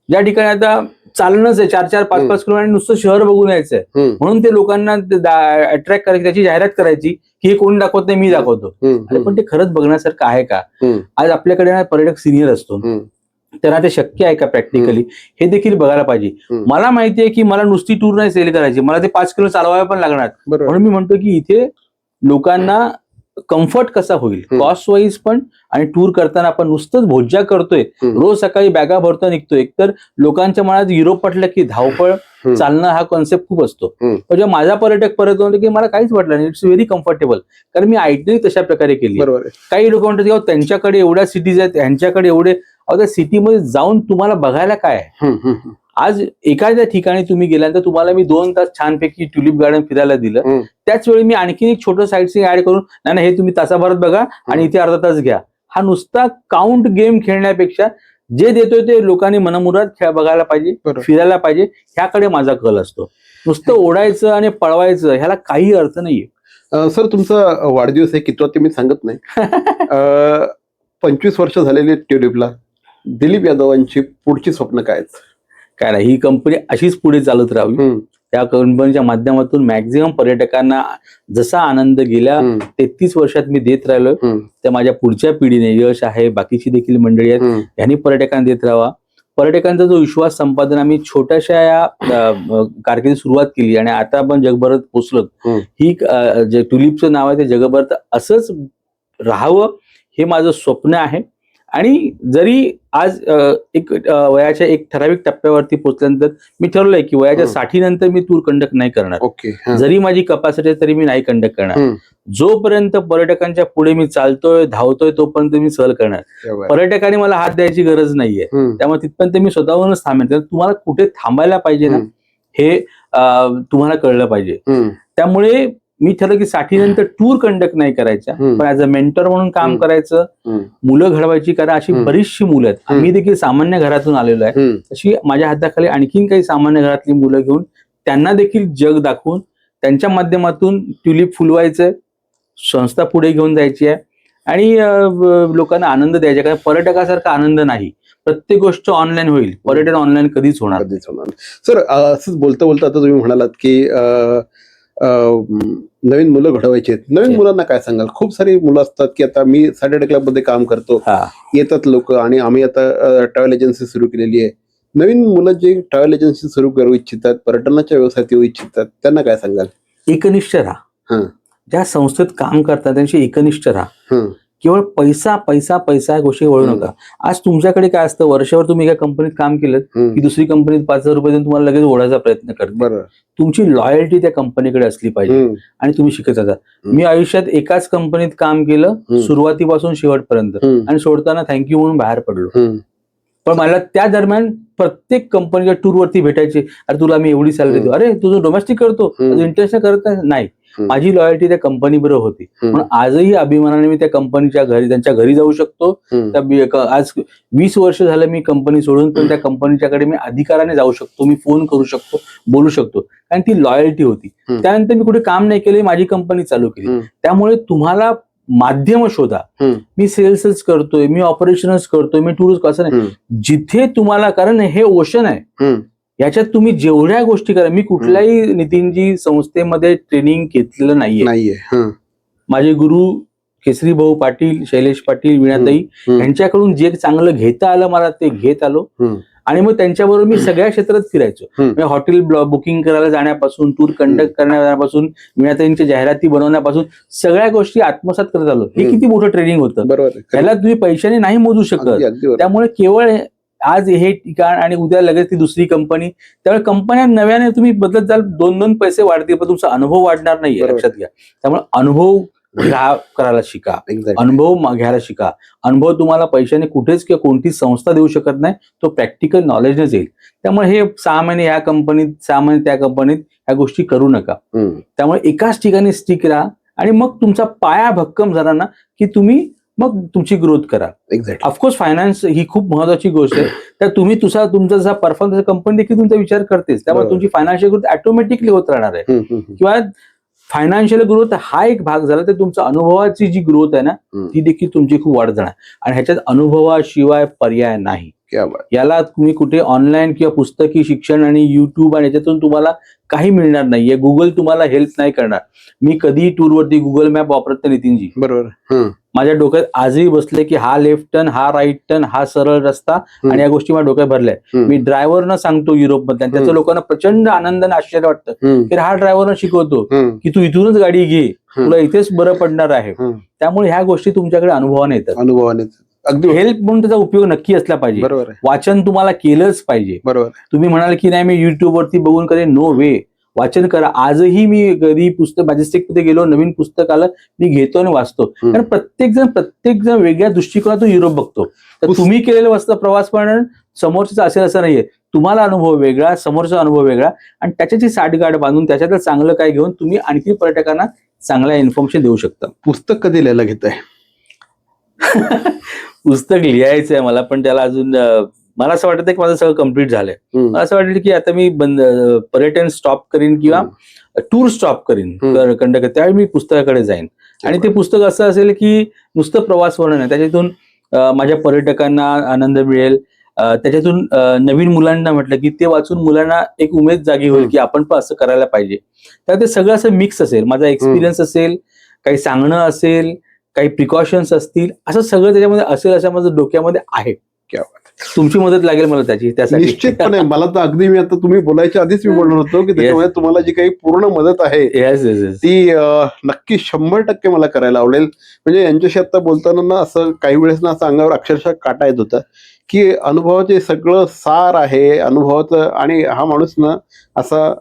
ज्या ठिकाणी आता चालणंच आहे 4-4, 5-5 किलोमीटर, नुसतं शहर बघून यायचंय, म्हणून ते लोकांना अट्रॅक्ट करायची, त्याची जाहिरात करायची की हे कोणी दाखवत नाही, मी दाखवतो. पण ते खरंच बघण्यासारखं आहे का? आज आपल्याकडे पर्यटक सिनियर असतो, त्यांना ते शक्य आहे का प्रॅक्टिकली, हे देखील बघायला पाहिजे. मला माहिती आहे की मला नुसती टूर नाही सेल करायची, मला ते 5 किलो चालवायला पण लागणार. म्हणून मी म्हणतो की इथे लोकांना कम्फर्ट कसा होईल कॉस्ट वाईज पण, आणि टूर करताना आपण नुसतंच भोज्या करतोय, रोज सकाळी बॅगा भरता निघतोय. एकतर लोकांच्या मनात युरोप म्हटलं की धावपळ चालणं हा कॉन्सेप्ट खूप असतो. पण जेव्हा माझा पर्यटक परत म्हणतो की मला काहीच वाटलं नाही, इट्स व्हेरी कम्फर्टेबल, कारण मी आयटी तशा प्रकारे केली. काही लोक म्हणतात की त्यांच्याकडे एवढ्या सिटीज आहेत, यांच्याकडे एवढे, त्या सिटीमध्ये जाऊन तुम्हाला बघायला काय आहे. आज एखाद्या ठिकाणी तुम्ही गेल्यानंतर तुम्हाला मी 2 तास छानपैकी ट्युलिप गार्डन फिरायला दिलं, त्याच वेळी मी आणखी एक छोटं साईट सीइंग ऍड करून नाही हे तुम्ही तासाभरात बघा आणि इथे अर्धा तास घ्या, हा नुसता काउंट गेम खेळण्यापेक्षा जे देतोय ते लोकांनी मनमुराद खेळ बघायला पाहिजे, फिरायला पाहिजे, ह्याकडे माझा कल असतो. नुसतं ओढायचं आणि पळवायचं ह्याला काही अर्थ नाहीये. सर तुमचा वाढदिवस आहे कितवा ते मी सांगत नाही. 25 वर्ष झालेली ट्युलिपला, दिलीप यादवांची पुढची स्वप्न काय आहेत? काय नाही, ही कंपनी अशीच पुढे चालत राहावी. त्या कंपनीच्या माध्यमातून मॅक्झिमम पर्यटकांना जसा आनंद गेल्या 33 वर्षात मी देत राहिलोय, त्या माझ्या पुढच्या पिढीने, यश आहे, बाकीची देखील मंडळी आहेत, यांनी पर्यटकांना देत राहावा. पर्यटकांचा जो विश्वास संपादन आम्ही छोट्याशा या कारकिर्दीत सुरुवात केली आणि आता आपण जगभरात पोहोचलो. ही जे ट्युलिपचं नाव आहे ते जगभरात असंच राहावं हे माझं स्वप्न आहे. आणि जरी आज एक वयाच्या एक ठराविक टप्प्यावरती पोहोचल्यानंतर मी ठरवलंय की वयाच्या 60 नंतर मी टूर कंडक्ट नाही करणार. जरी माझी कपॅसिटी तरी मी नाही कंडक्ट करणार. जोपर्यंत पर्यटकांच्या पुढे मी चालतोय, धावतोय, तोपर्यंत मी सहल करणार. पर्यटकांनी मला हात द्यायची गरज नाहीये, त्यामुळे तिथपर्यंत मी स्वतःहूनच थांबेन. तुम्हाला कुठे थांबायला पाहिजे ना हे तुम्हाला कळलं पाहिजे. त्यामुळे मी ठरलं की 60 नंतर टूर कंडक्ट नाही करायच्या, पण ऍज अ मेंटर म्हणून काम करायचं, मुलं घडवायची. कारण अशी बरीचशी मुलं आहेत, आम्ही देखील सामान्य घरातून आलेलो आहे, अशी माझ्या हाताखाली आणखीन काही सामान्य घरातली मुलं घेऊन त्यांना देखील जग दाखवून त्यांच्या माध्यमातून ट्युलिप फुलवायचंय, संस्था पुढे घेऊन जायची आहे आणि लोकांना आनंद द्यायचा. कारण पर्यटकासारखा आनंद नाही, प्रत्येक गोष्ट ऑनलाईन होईल, पर्यटन ऑनलाईन कधीच होणार. सर असंच बोलता बोलता आता तुम्ही म्हणालात की नवीन मुलं घडवायची आहेत. नवीन मुलांना काय सांगाल? खूप सारी मुलं असतात की आता मी सॅटर्डे क्लब मध्ये काम करतो, येतात लोक, आणि आम्ही आता ट्रॅव्हल एजन्सी सुरू केलेली आहे. नवीन मुलं जे ट्रॅव्हल एजन्सी सुरू करू इच्छितात, पर्यटनाच्या व्यवसायात येऊ इच्छितात, त्यांना काय सांगाल? एकनिष्ठ राहा. ज्या संस्थेत काम करतात त्यांची एकनिष्ठ राहा. केवळ पैसा पैसा पैसा या गोष्टी वळू नका. आज तुमच्याकडे काय असतं, वर्षावर तुम्ही एका कंपनीत काम केलं की दुसरी कंपनीत 5,000 रुपये देऊन तुम्हाला लगेच ओढायचा प्रयत्न करते. तुमची लॉयल्टी त्या कंपनीकडे असली पाहिजे आणि तुम्ही शिकत जाता. मी आयुष्यात एकाच कंपनीत काम केलं सुरुवातीपासून शेवटपर्यंत, आणि सोडताना थँक्यू म्हणून बाहेर पडलो. पण मला त्या दरम्यान प्रत्येक कंपनीच्या टूरवरती भेटायचे, अरे तुला मी एवढी सॅलरी देऊ, अरे तुझं डोमेस्टिक करतो, इंटरनॅशनल करत नाही. माझी लॉयल्टी त्या कंपनी बरोबर होती. पण आजही अभिमानाने मी त्या कंपनीच्या घरी, त्यांच्या घरी जाऊ शकतो. आज 20 वर्ष झालं मी कंपनी सोडून, पण त्या कंपनीच्याकडे मी अधिकाराने जाऊ शकतो, मी फोन करू शकतो, बोलू शकतो, कारण ती लॉयल्टी होती. त्यानंतर मी कुठे काम नाही केलं, माझी कंपनी चालू केली. त्यामुळे तुम्हाला माध्यम शोधा. मी सेल्सच करतोय, मी ऑपरेशनच करतोय, मी टूर्स कसं नाही, जिथे तुम्हाला, कारण हे ओशन आहे, याच्यात तुम्ही जेवढ्या गोष्टी करा. मी कुठल्याही नितीनजी संस्थेमध्ये ट्रेनिंग घेतलेलं नाहीये. माझे गुरु केसरी भाऊ पाटील, शैलेश पाटील, वीणाताई यांच्याकडून जे चांगलं घेता आलं मला ते घेत आलो, आणि मग त्यांच्याबरोबर मी सगळ्या क्षेत्रात फिरायचो. हॉटेल बुकिंग करायला जाण्यापासून, टूर कंडक्ट करण्यापासून, वीणाताईंच्या जाहिराती बनवण्यापासून सगळ्या गोष्टी आत्मसात करत आलो. हे किती मोठं ट्रेनिंग होतं, त्याला तुम्ही पैशाने नाही मोजू शकत. त्यामुळे केवळ आज हे ठिकाण आणि उद्या लगेच ती दुसरी कंपनी, त्यामुळे कंपन्या नव्याने तुम्ही बदलत जाल, 2-2 पैसे वाढतील, पण तुमचा अनुभव वाढणार नाहीये, लक्षात घ्या. त्यामुळे अनुभव करायला शिका, अनुभव घ्यायला शिका. अनुभव तुम्हाला पैशाने कुठेच किंवा कोणतीच संस्था देऊ शकत नाही, तो प्रॅक्टिकल नॉलेजनेच येईल. त्यामुळे हे 6 महिने या कंपनीत, 6 महिने त्या कंपनीत, ह्या गोष्टी करू नका. त्यामुळे एकाच ठिकाणी स्टिक राहा, आणि मग तुमचा पाया भक्कम झाला ना की तुम्ही मग तुमची ग्रोथ करा. ऑफकोर्स फायनान्स ही खूप महत्वाची गोष्ट आहे. तर तुम्ही तुमचा जसा परफॉर्मन्स, कंपनी देखील तुमचा विचार करतेच, त्यामुळे तुमची फायनान्शियल ग्रोथ ऑटोमॅटिकली होत राहणार आहे. किंवा फायनान्शियल ग्रोथ हा एक भाग झाला, तर तुमच्या अनुभवाची जी ग्रोथ आहे ना ती देखील तुमची खूप वाढत जाणार. आणि ह्याच्यात अनुभवाशिवाय पर्याय नाही. याला तुम्ही कुठे ऑनलाईन किंवा पुस्तकी शिक्षण आणि युट्यूब आणि याच्यातून तुम्हाला काही मिळणार नाहीये. गुगल तुम्हाला हेल्प नाही करणार. मी कधीही टूरवरती गुगल मॅप वापरत नाही नितीनजी. बरोबर. माझ्या डोक्यात आजही बसले की हा लेफ्ट टर्न, हा राईट टर्न, हा सरळ रस्ता, आणि या गोष्टी माझ्या डोक्यात भरल्या. मी ड्रायव्हरनं सांगतो युरोपमध्ये, त्याच्या लोकांना प्रचंड आनंदाने आश्चर्य वाटतं की हा ड्रायव्हरनं शिकवतो की तू इथूनच गाडी घे, तुला इथेच बरं पडणार आहे. त्यामुळे ह्या गोष्टी तुमच्याकडे अनुभवाने येतात. अगदी हेल्प म्हणून त्याचा उपयोग नक्की असला पाहिजे. बरोबर आहे. वाचन तुम्हाला केलंच पाहिजे. बरोबर. तुम्ही म्हणाल की नाही मी युट्यूब वरती बघून करेन, नो वे. वाचन करा. आजही मी कधी पुस्तक मॅजेस्टिक मध्ये गेलो, नवीन पुस्तक आलं, मी घेतो आणि वाचतो. कारण प्रत्येक जण वेगळ्या दृष्टिकोनातून युरोप बघतो. तर तुम्ही केलेलं प्रवास पण समोरचा असेल असं नाहीये. तुम्हाला अनुभव वेगळा, समोरचा अनुभव वेगळा, आणि त्याच्याची साठगाठ बांधून त्याच्यातलं चांगलं काय घेऊन तुम्ही आणखी पर्यटकांना चांगल्या इन्फॉर्मेशन देऊ शकता. पुस्तक कधी लिहायला घेताय? पुस्तक लिहायचं आहे मला, पण त्याला अजून मला असं वाटतं की माझं सगळं कम्प्लीट झालंय. मला असं वाटतं की आता मी पर्यटन स्टॉप करीन किंवा टूर स्टॉप करीन कंडक्टर, त्यावेळी मी पुस्तकाकडे जाईन. आणि ते पुस्तक असं असेल की नुसतं प्रवास वर्णन आहे, त्याच्यातून माझ्या पर्यटकांना आनंद मिळेल. त्याच्यातून नवीन मुलांना म्हटलं की ते वाचून मुलांना एक उमेद जागी होईल की आपण पण असं करायला पाहिजे. तर ते सगळं असं मिक्स असेल, माझा एक्सपिरियन्स असेल, काही सांगणं असेल, काही प्रिकॉशन्स असतील, असं सगळं त्याच्यामध्ये असेल असं माझं डोक्यामध्ये आहे. तुमची मदत लागेल मला त्यासाठी. निश्चितपणे. मला तर अगदी, मी आता तुम्ही बोलायच्या आधीच मी बोलणार होतो की त्याच्यामुळे तुम्हाला जी काही पूर्ण मदत आहे ती नक्की 100% मला करायला आवडेल. म्हणजे यांच्याशी आता बोलताना ना असं काही वेळेस ना असं अंगावर अक्षरशः काटा येत होता की अनुभवाचे सगळं सार आहे अनुभवाचं. आणि हा माणूस ना असा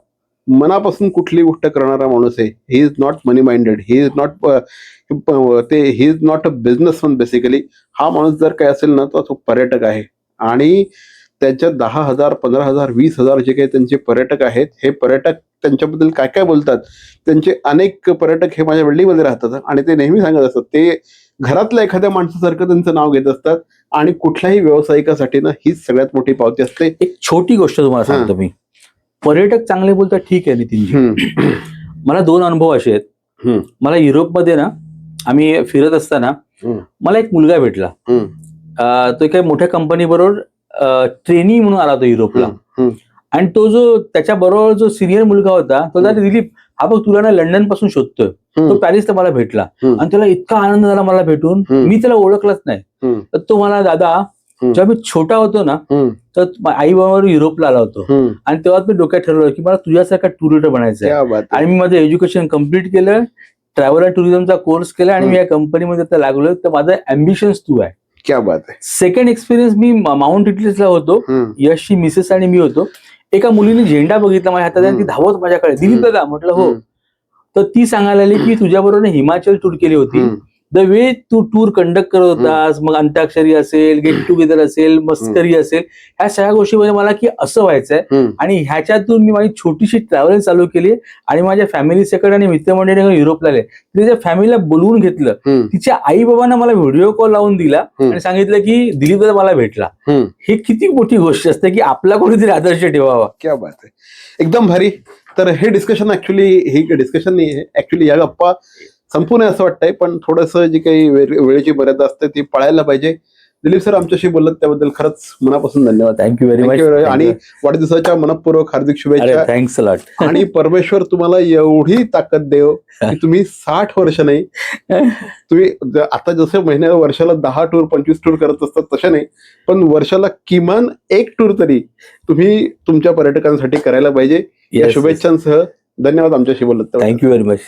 मनापासून कुठली गोष्ट करणारा माणूस आहे. He is not money minded, he is not a businessman basically. हा माणूस जर काय असेल ना तर तो पर्यटक आहे. आणि त्याच्या 10,000, 15,000, 20,000 जे काही त्यांचे पर्यटक आहेत, हे पर्यटक त्यांच्याबद्दल काय काय बोलतात. त्यांचे अनेक पर्यटक हे माझ्या बिल्डिंगमध्ये राहतात आणि ते नेहमी सांगत असतात, ते घरातल्या एखाद्या माणसासारखं त्यांचं नाव घेत असतात. आणि कुठल्याही व्यावसायिकासाठी ना हीच सगळ्यात मोठी पावती असते. एक छोटी गोष्ट तुम्हाला सांगतो मी. पर्यटक चांगले बोलतात ठीक आहे नितीनजी, मला 2 अनुभव असे आहेत. मला युरोपमध्ये ना आम्ही फिरत असताना मला एक मुलगा भेटला. तो काही मोठ्या कंपनी बरोबर ट्रेनी म्हणून आला होता युरोपला. आणि तो जो त्याच्या बरोबर जो सिनियर मुलगा होता तो त्याला, दिलीप हा बघ तुला ना लंडन पासून शोधतोय. तो पॅरिसला मला भेटला आणि त्याला इतका आनंद झाला मला भेटून. मी त्याला ओळखलंच नाही. तर तो मला, दादा जेव्हा मी छोटा होतो ना तर आई बाबावर युरोपला आला होतो आणि तेव्हा मी डोक्यात ठरवलं की मला तुझ्यासारखा टुरिस्ट बनायचं आहे. आणि मी माझं एज्युकेशन कम्प्लीट केलं, ट्रॅव्हल अँड टुरिझमचा कोर्स केला आणि मी या कंपनीमध्ये आता लागलोय. तर माझं अँबिशन्स तू आहे. क्या बात आहे. सेकंड एक्सपिरियन्स, मी माउंट इटलीसला होतो, यशची मिसेस आणि मी होतो. एका मुलीने झेंडा बघितला माझ्या हातात आणि ती धावत माझ्याकडे, दिलीप दादा, म्हटलं हो. तर ती सांगायला लागली की तुझ्याबरोबर हिमाचल टूर केली होती. द वे तू टूर कंडक्ट करत होतास, मग अंताक्षरी असेल, गेट टुगेदर असेल, मस्करी असेल, ह्या सगळ्या गोष्टीमध्ये मला की असं व्हायचंय. आणि ह्याच्यातून मी माझी छोटीशी ट्रॅव्हल चालू केली आणि माझ्या फॅमिली सकट आणि मित्रमंडळी युरोपला आले. तिच्या फॅमिलीला बोलवून घेतलं. तिच्या आई बाबांना मला व्हिडिओ कॉल लावून दिला आणि सांगितलं की दिलीप दादा मला भेटला. हे किती मोठी गोष्ट असते की आपला कोणीतरी आदर्श ठेवावा. क्या बात आहे. एकदम भारी. तर हे डिस्कशन ही डिस्कशन नाही आहे ऍक्च्युली, या गप्पा संपूर्ण असं वाटतंय, पण थोडंसं जी काही वेळेची मर्यादा असते ती पाळायला पाहिजे. दिलीप सर आमच्याशी बोलत त्याबद्दल खरंच मनापासून धन्यवाद. Thank you very much. आणि वाढदिवसाच्या मनपूर्वक हार्दिक शुभेच्छा. Thanks a lot. आणि परमेश्वर तुम्हाला एवढी ताकद देव की तुम्ही 60 वर्ष नाही, तुम्ही आता जसं वर्षाला 10 टूर 25 टूर करत असतात तशा नाही, पण वर्षाला किमान 1 टूर तरी तुम्ही तुमच्या पर्यटकांसाठी करायला पाहिजे. या शुभेच्छांसह धन्यवाद आमच्याशी बोलत. Thank you very much.